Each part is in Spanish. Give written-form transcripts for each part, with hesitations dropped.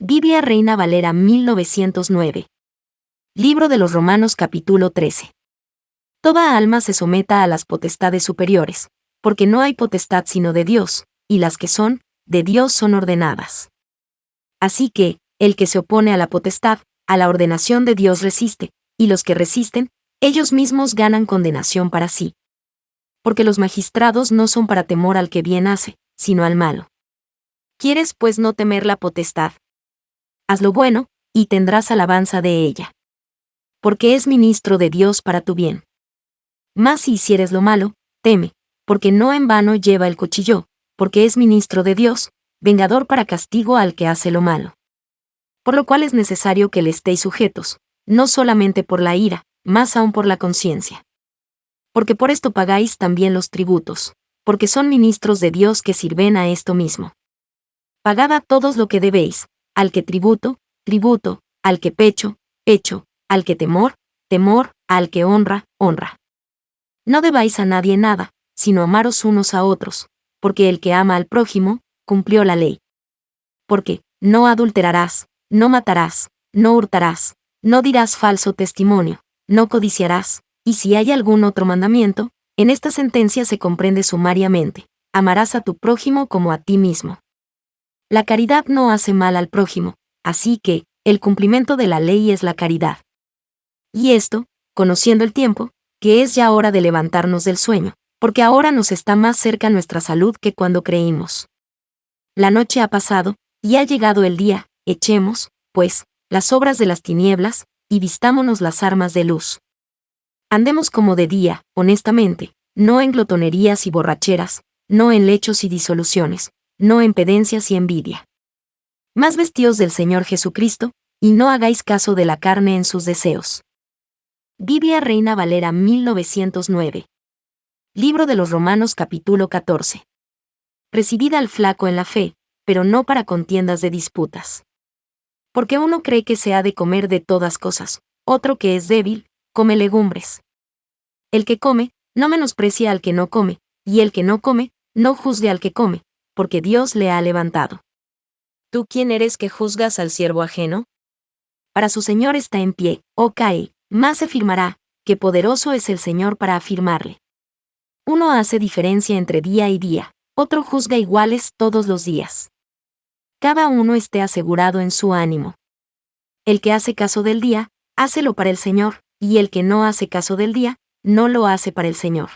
Biblia Reina Valera 1909. Libro de los Romanos capítulo 13. Toda alma se someta a las potestades superiores, porque no hay potestad sino de Dios, y las que son, de Dios son ordenadas. Así que, el que se opone a la potestad, a la ordenación de Dios resiste, y los que resisten, ellos mismos ganan condenación para sí. Porque los magistrados no son para temor al que bien hace, sino al malo. ¿Quieres pues no temer la potestad? Haz lo bueno, y tendrás alabanza de ella. Porque es ministro de Dios para tu bien. Mas si hicieres lo malo, teme, porque no en vano lleva el cuchillo, porque es ministro de Dios, vengador para castigo al que hace lo malo. Por lo cual es necesario que le estéis sujetos, no solamente por la ira, más aún por la conciencia. Porque por esto pagáis también los tributos, porque son ministros de Dios que sirven a esto mismo. Pagad a todos lo que debéis, al que tributo, tributo, al que pecho, pecho, al que temor, temor, al que honra, honra. No debáis a nadie nada, sino amaros unos a otros, porque el que ama al prójimo, cumplió la ley. Porque, no adulterarás, no matarás, no hurtarás, no dirás falso testimonio, no codiciarás, y si hay algún otro mandamiento, en esta sentencia se comprende sumariamente: amarás a tu prójimo como a ti mismo. La caridad no hace mal al prójimo, así que, el cumplimiento de la ley es la caridad. Y esto, conociendo el tiempo, que es ya hora de levantarnos del sueño, porque ahora nos está más cerca nuestra salud que cuando creímos. La noche ha pasado, y ha llegado el día, echemos, pues, las obras de las tinieblas, y vistámonos las armas de luz. Andemos como de día, honestamente, no en glotonerías y borracheras, no en lechos y disoluciones, no en pedencias y envidia. Más vestíos del Señor Jesucristo, y no hagáis caso de la carne en sus deseos. Biblia Reina Valera 1909. Libro de los Romanos capítulo 14. Recibid al flaco en la fe, pero no para contiendas de disputas. Porque uno cree que se ha de comer de todas cosas, otro que es débil, come legumbres. El que come, no menosprecia al que no come, y el que no come, no juzgue al que come, porque Dios le ha levantado. ¿Tú quién eres que juzgas al siervo ajeno? Para su Señor está en pie, o cae, más se firmará, que poderoso es el Señor para afirmarle. Uno hace diferencia entre día y día, otro juzga iguales todos los días. Cada uno esté asegurado en su ánimo. El que hace caso del día, hácelo para el Señor, y el que no hace caso del día, no lo hace para el Señor.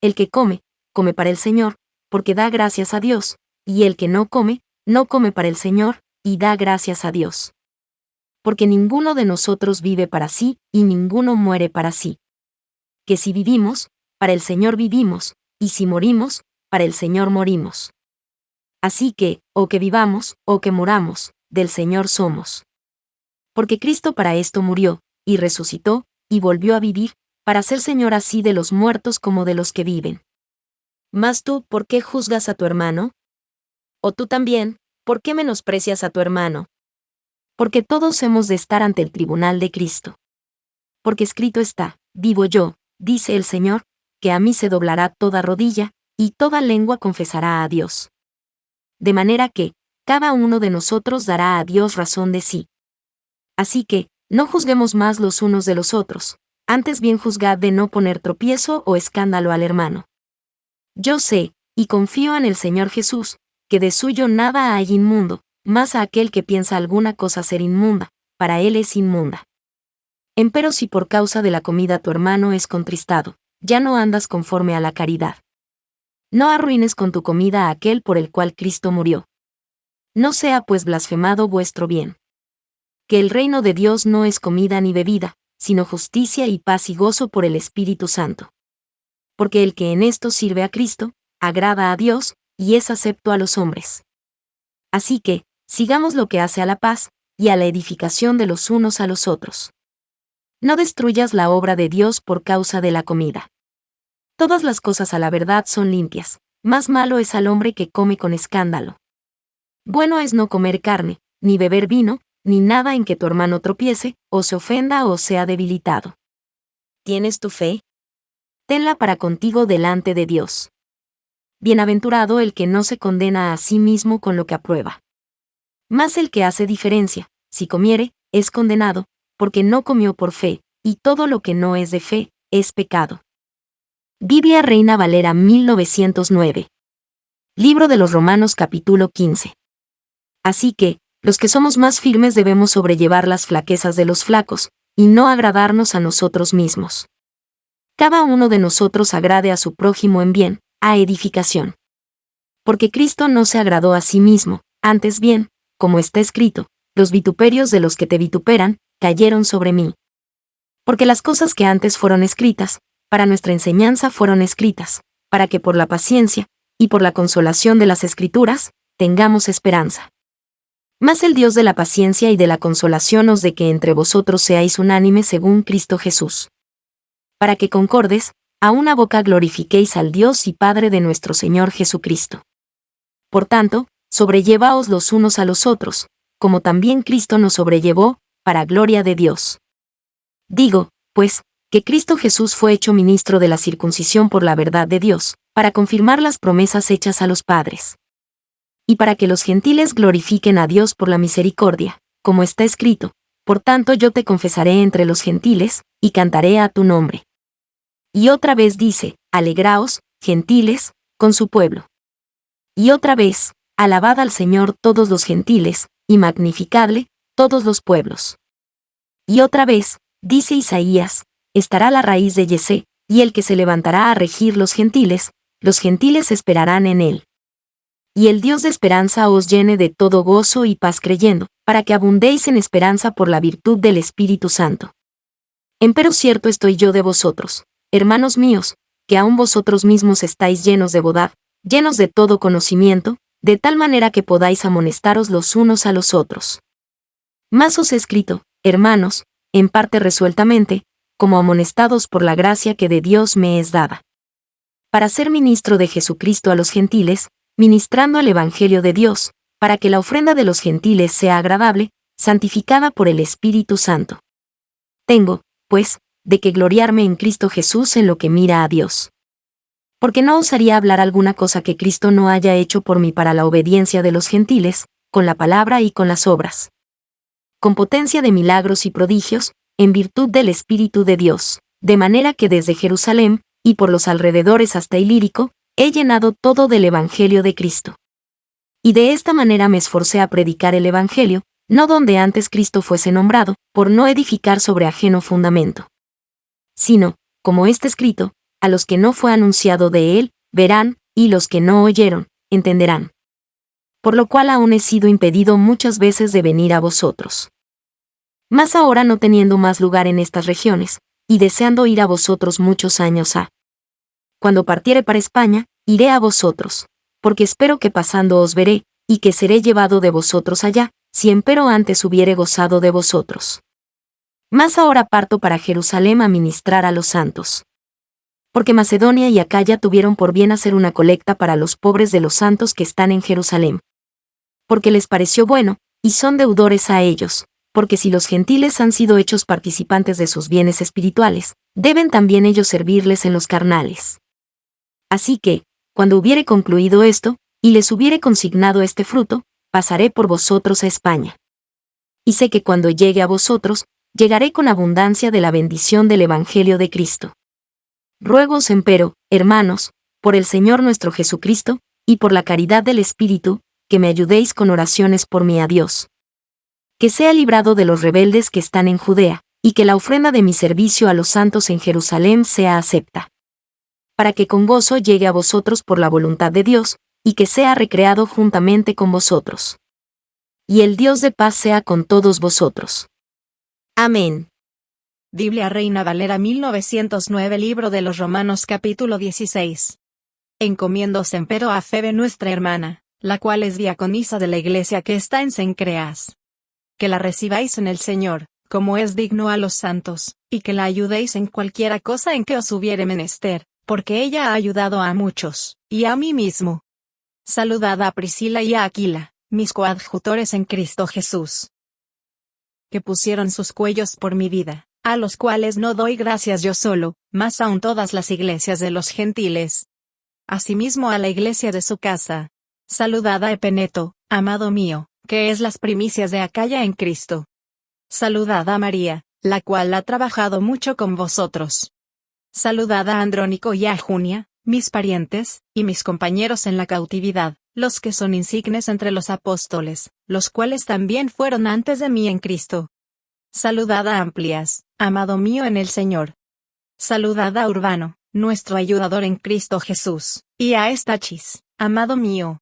El que come, come para el Señor, porque da gracias a Dios, y el que no come, no come para el Señor, y da gracias a Dios. Porque ninguno de nosotros vive para sí, y ninguno muere para sí. Que si vivimos, para el Señor vivimos, y si morimos, para el Señor morimos. Así que, o que vivamos, o que muramos, del Señor somos. Porque Cristo para esto murió, y resucitó, y volvió a vivir, para ser Señor así de los muertos como de los que viven. Mas tú, ¿por qué juzgas a tu hermano? O tú también, ¿por qué menosprecias a tu hermano? Porque todos hemos de estar ante el tribunal de Cristo. Porque escrito está: vivo yo, dice el Señor, que a mí se doblará toda rodilla, y toda lengua confesará a Dios. De manera que, cada uno de nosotros dará a Dios razón de sí. Así que, no juzguemos más los unos de los otros, antes bien juzgad de no poner tropiezo o escándalo al hermano. Yo sé, y confío en el Señor Jesús, que de suyo nada hay inmundo, mas a aquel que piensa alguna cosa ser inmunda, para él es inmunda. Empero si por causa de la comida tu hermano es contristado, ya no andas conforme a la caridad. No arruines con tu comida a aquel por el cual Cristo murió. No sea pues blasfemado vuestro bien. Que el reino de Dios no es comida ni bebida, sino justicia y paz y gozo por el Espíritu Santo. Porque el que en esto sirve a Cristo, agrada a Dios, y es acepto a los hombres. Así que, sigamos lo que hace a la paz, y a la edificación de los unos a los otros. No destruyas la obra de Dios por causa de la comida. Todas las cosas a la verdad son limpias, más malo es al hombre que come con escándalo. Bueno es no comer carne, ni beber vino, ni nada en que tu hermano tropiece, o se ofenda o sea debilitado. ¿Tienes tu fe? Tenla para contigo delante de Dios. Bienaventurado el que no se condena a sí mismo con lo que aprueba. Mas el que hace diferencia, si comiere, es condenado, porque no comió por fe, y todo lo que no es de fe, es pecado. Biblia Reina Valera 1909. Libro de los Romanos capítulo 15. Así que, los que somos más firmes debemos sobrellevar las flaquezas de los flacos, y no agradarnos a nosotros mismos. Cada uno de nosotros agrade a su prójimo en bien, a edificación. Porque Cristo no se agradó a sí mismo, antes bien, como está escrito, los vituperios de los que te vituperan, cayeron sobre mí. Porque las cosas que antes fueron escritas, para nuestra enseñanza fueron escritas, para que por la paciencia, y por la consolación de las Escrituras, tengamos esperanza. Mas el Dios de la paciencia y de la consolación os dé que entre vosotros seáis unánimes según Cristo Jesús. Para que concordes, a una boca glorifiquéis al Dios y Padre de nuestro Señor Jesucristo. Por tanto, sobrellevaos los unos a los otros, como también Cristo nos sobrellevó, para gloria de Dios. Digo, pues, que Cristo Jesús fue hecho ministro de la circuncisión por la verdad de Dios, para confirmar las promesas hechas a los padres. Y para que los gentiles glorifiquen a Dios por la misericordia, como está escrito, por tanto yo te confesaré entre los gentiles, y cantaré a tu nombre. Y otra vez dice, alegraos, gentiles, con su pueblo. Y otra vez, alabad al Señor todos los gentiles, y magnificadle, todos los pueblos. Y otra vez, dice Isaías, estará la raíz de Yesé, y el que se levantará a regir los gentiles esperarán en él. Y el Dios de esperanza os llene de todo gozo y paz creyendo, para que abundéis en esperanza por la virtud del Espíritu Santo. Empero cierto estoy yo de vosotros, hermanos míos, que aun vosotros mismos estáis llenos de bondad, llenos de todo conocimiento, de tal manera que podáis amonestaros los unos a los otros. Mas os he escrito, hermanos, en parte resueltamente, como amonestados por la gracia que de Dios me es dada. Para ser ministro de Jesucristo a los gentiles, ministrando el Evangelio de Dios, para que la ofrenda de los gentiles sea agradable, santificada por el Espíritu Santo. Tengo, pues, de que gloriarme en Cristo Jesús en lo que mira a Dios. Porque no osaría hablar alguna cosa que Cristo no haya hecho por mí para la obediencia de los gentiles, con la palabra y con las obras. Con potencia de milagros y prodigios, en virtud del Espíritu de Dios, de manera que desde Jerusalén, y por los alrededores hasta Ilírico, he llenado todo del Evangelio de Cristo. Y de esta manera me esforcé a predicar el Evangelio, no donde antes Cristo fuese nombrado, por no edificar sobre ajeno fundamento. Sino, como está escrito, a los que no fue anunciado de él, verán, y los que no oyeron, entenderán. Por lo cual aún he sido impedido muchas veces de venir a vosotros. Mas ahora no teniendo más lugar en estas regiones, y deseando ir a vosotros muchos años Cuando partiere para España, iré a vosotros, porque espero que pasando os veré, y que seré llevado de vosotros allá, si empero antes hubiere gozado de vosotros. Mas ahora parto para Jerusalén a ministrar a los santos. Porque Macedonia y Acaya tuvieron por bien hacer una colecta para los pobres de los santos que están en Jerusalén. Porque les pareció bueno, y son deudores a ellos, porque si los gentiles han sido hechos participantes de sus bienes espirituales, deben también ellos servirles en los carnales. Así que, cuando hubiere concluido esto, y les hubiere consignado este fruto, pasaré por vosotros a España. Y sé que cuando llegue a vosotros, llegaré con abundancia de la bendición del Evangelio de Cristo. Ruégoos empero, hermanos, por el Señor nuestro Jesucristo, y por la caridad del Espíritu, que me ayudéis con oraciones por mí a Dios. Que sea librado de los rebeldes que están en Judea, y que la ofrenda de mi servicio a los santos en Jerusalén sea acepta. Para que con gozo llegue a vosotros por la voluntad de Dios, y que sea recreado juntamente con vosotros. Y el Dios de paz sea con todos vosotros. Amén. Biblia Reina Valera 1909 Libro de los Romanos capítulo 16. Encomiéndose empero a Febe nuestra hermana, la cual es diaconisa de la iglesia que está en Cencreas. Que la recibáis en el Señor, como es digno a los santos, y que la ayudéis en cualquiera cosa en que os hubiere menester, porque ella ha ayudado a muchos, y a mí mismo. Saludad a Priscila y a Aquila, mis coadjutores en Cristo Jesús, que pusieron sus cuellos por mi vida, a los cuales no doy gracias yo solo, mas aun todas las iglesias de los gentiles. Asimismo a la iglesia de su casa. Saludad a Epeneto, amado mío, que es las primicias de Acaya en Cristo. Saludad a María, la cual ha trabajado mucho con vosotros. Saludad a Andrónico y a Junia, mis parientes, y mis compañeros en la cautividad, los que son insignes entre los apóstoles, los cuales también fueron antes de mí en Cristo. Saludad a Amplias, amado mío en el Señor. Saludad a Urbano, nuestro ayudador en Cristo Jesús, y a Estachis, amado mío.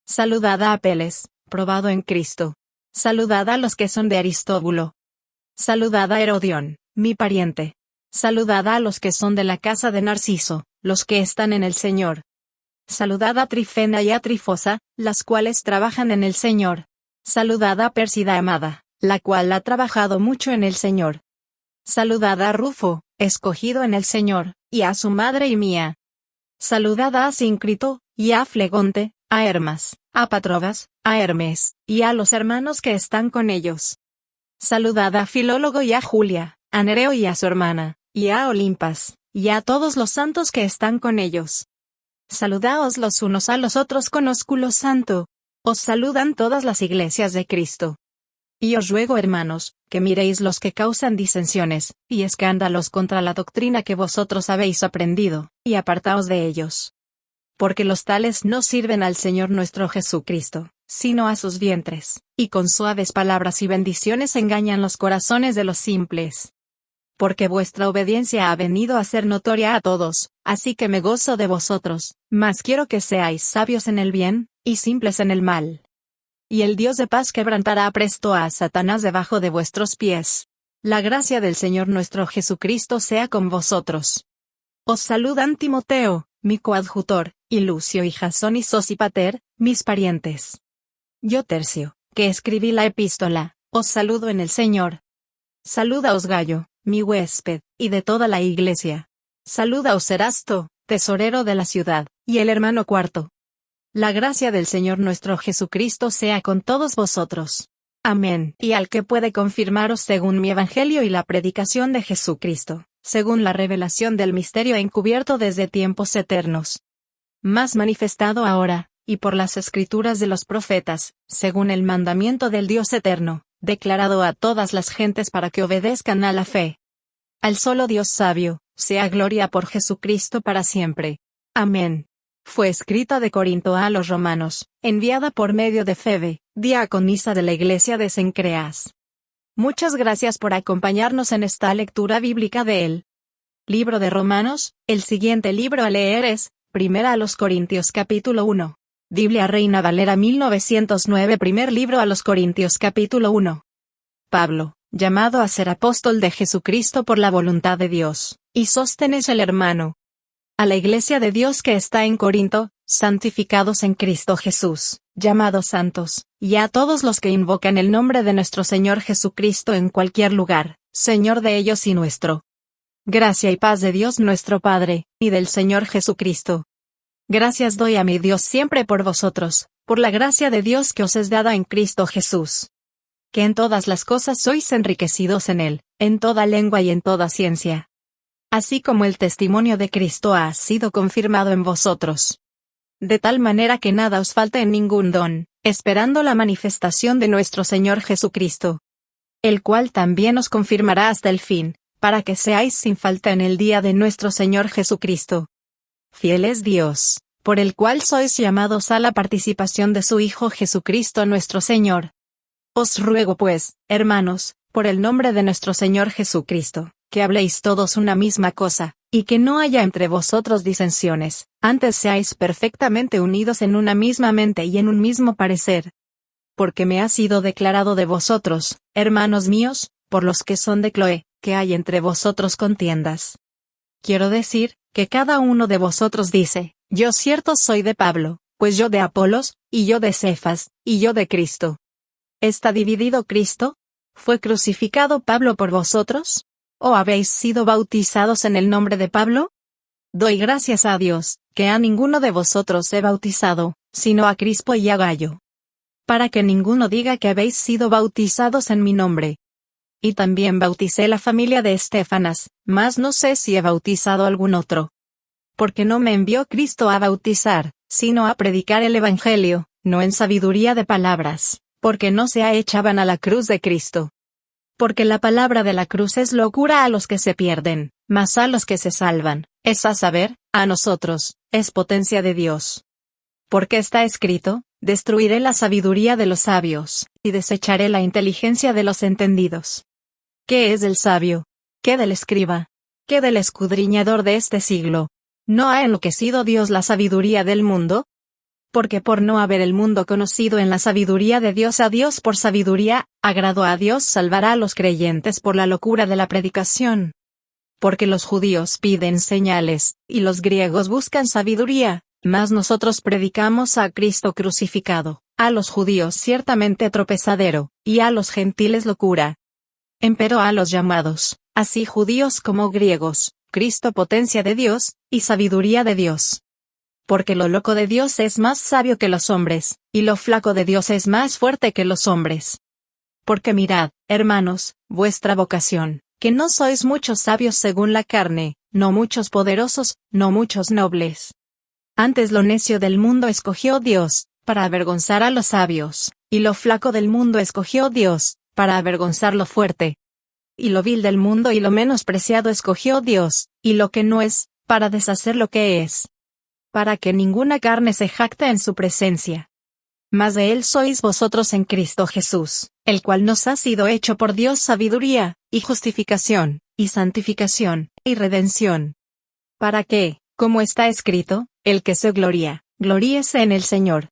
Saludad a Apeles, probado en Cristo. Saludad a los que son de Aristóbulo. Saludad a Herodión, mi pariente. Saludad a los que son de la casa de Narciso, los que están en el Señor. Saludad a Trifena y a Trifosa, las cuales trabajan en el Señor. Saludad a Pérsida amada, la cual ha trabajado mucho en el Señor. Saludad a Rufo, escogido en el Señor, y a su madre y mía. Saludad a Asíncrito, y a Flegonte, a Hermas, a Patrobas, a Hermes, y a los hermanos que están con ellos. Saludad a Filólogo y a Julia, a Nereo y a su hermana, y a Olimpas, y a todos los santos que están con ellos. Saludaos los unos a los otros con ósculo santo. Os saludan todas las iglesias de Cristo. Y os ruego, hermanos, que miréis los que causan disensiones, y escándalos contra la doctrina que vosotros habéis aprendido, y apartaos de ellos. Porque los tales no sirven al Señor nuestro Jesucristo, sino a sus vientres, y con suaves palabras y bendiciones engañan los corazones de los simples. Porque vuestra obediencia ha venido a ser notoria a todos, así que me gozo de vosotros, mas quiero que seáis sabios en el bien, y simples en el mal. Y el Dios de paz quebrantará presto a Satanás debajo de vuestros pies. La gracia del Señor nuestro Jesucristo sea con vosotros. Os saludan Timoteo, mi coadjutor, y Lucio y Jasón y Sosipater, mis parientes. Yo Tercio, que escribí la epístola, os saludo en el Señor. Saludaos Gallo, mi huésped, y de toda la iglesia. Saludaos Erasto, tesorero de la ciudad, y el hermano Cuarto. La gracia del Señor nuestro Jesucristo sea con todos vosotros. Amén. Y al que puede confirmaros según mi evangelio y la predicación de Jesucristo, según la revelación del misterio encubierto desde tiempos eternos, más manifestado ahora, y por las escrituras de los profetas, según el mandamiento del Dios eterno, declarado a todas las gentes para que obedezcan a la fe. Al solo Dios sabio, sea gloria por Jesucristo para siempre. Amén. Fue escrita de Corinto a los romanos, enviada por medio de Febe, diaconisa de la iglesia de Cencreas. Muchas gracias por acompañarnos en esta lectura bíblica de el libro de Romanos. El siguiente libro a leer es, Primera a los Corintios capítulo 1. Biblia Reina Valera 1909. Primer libro a los Corintios capítulo 1. Pablo, llamado a ser apóstol de Jesucristo por la voluntad de Dios, y Sóstenes el hermano. A la iglesia de Dios que está en Corinto, santificados en Cristo Jesús, llamados santos, y a todos los que invocan el nombre de nuestro Señor Jesucristo en cualquier lugar, Señor de ellos y nuestro. Gracia y paz de Dios nuestro Padre, y del Señor Jesucristo. Gracias doy a mi Dios siempre por vosotros, por la gracia de Dios que os es dada en Cristo Jesús. Que en todas las cosas sois enriquecidos en Él, en toda lengua y en toda ciencia. Así como el testimonio de Cristo ha sido confirmado en vosotros. De tal manera que nada os falte en ningún don, esperando la manifestación de nuestro Señor Jesucristo. El cual también os confirmará hasta el fin, para que seáis sin falta en el día de nuestro Señor Jesucristo. Fiel es Dios, por el cual sois llamados a la participación de su Hijo Jesucristo nuestro Señor. Os ruego pues, hermanos, por el nombre de nuestro Señor Jesucristo, que habléis todos una misma cosa, y que no haya entre vosotros disensiones, antes seáis perfectamente unidos en una misma mente y en un mismo parecer. Porque me ha sido declarado de vosotros, hermanos míos, por los que son de Cloé, que hay entre vosotros contiendas. Quiero decir, que cada uno de vosotros dice, yo cierto soy de Pablo, pues yo de Apolos, y yo de Cefas, y yo de Cristo. ¿Está dividido Cristo? ¿Fue crucificado Pablo por vosotros? ¿O habéis sido bautizados en el nombre de Pablo? Doy gracias a Dios, que a ninguno de vosotros he bautizado, sino a Crispo y a Gayo. Para que ninguno diga que habéis sido bautizados en mi nombre. Y también bauticé la familia de Estéfanas, mas no sé si he bautizado algún otro. Porque no me envió Cristo a bautizar, sino a predicar el Evangelio, no en sabiduría de palabras, porque no se echaban a la cruz de Cristo. Porque la palabra de la cruz es locura a los que se pierden, mas a los que se salvan, es a saber, a nosotros, es potencia de Dios. Porque está escrito, destruiré la sabiduría de los sabios, y desecharé la inteligencia de los entendidos. ¿Qué es del sabio? ¿Qué del escriba? ¿Qué del escudriñador de este siglo? ¿No ha enloquecido Dios la sabiduría del mundo? Porque por no haber el mundo conocido en la sabiduría de Dios a Dios por sabiduría, agradó a Dios salvar a los creyentes por la locura de la predicación. Porque los judíos piden señales, y los griegos buscan sabiduría, mas nosotros predicamos a Cristo crucificado, a los judíos ciertamente tropezadero, y a los gentiles locura. Empero a los llamados, así judíos como griegos, Cristo potencia de Dios, y sabiduría de Dios. Porque lo loco de Dios es más sabio que los hombres, y lo flaco de Dios es más fuerte que los hombres. Porque mirad, hermanos, vuestra vocación, que no sois muchos sabios según la carne, no muchos poderosos, no muchos nobles. Antes lo necio del mundo escogió Dios, para avergonzar a los sabios, y lo flaco del mundo escogió Dios, para avergonzar lo fuerte. Y lo vil del mundo y lo menospreciado escogió Dios, y lo que no es, para deshacer lo que es. Para que ninguna carne se jacte en su presencia. Mas de él sois vosotros en Cristo Jesús, el cual nos ha sido hecho por Dios sabiduría, y justificación, y santificación, y redención. Para que, como está escrito, el que se gloría, gloríese en el Señor.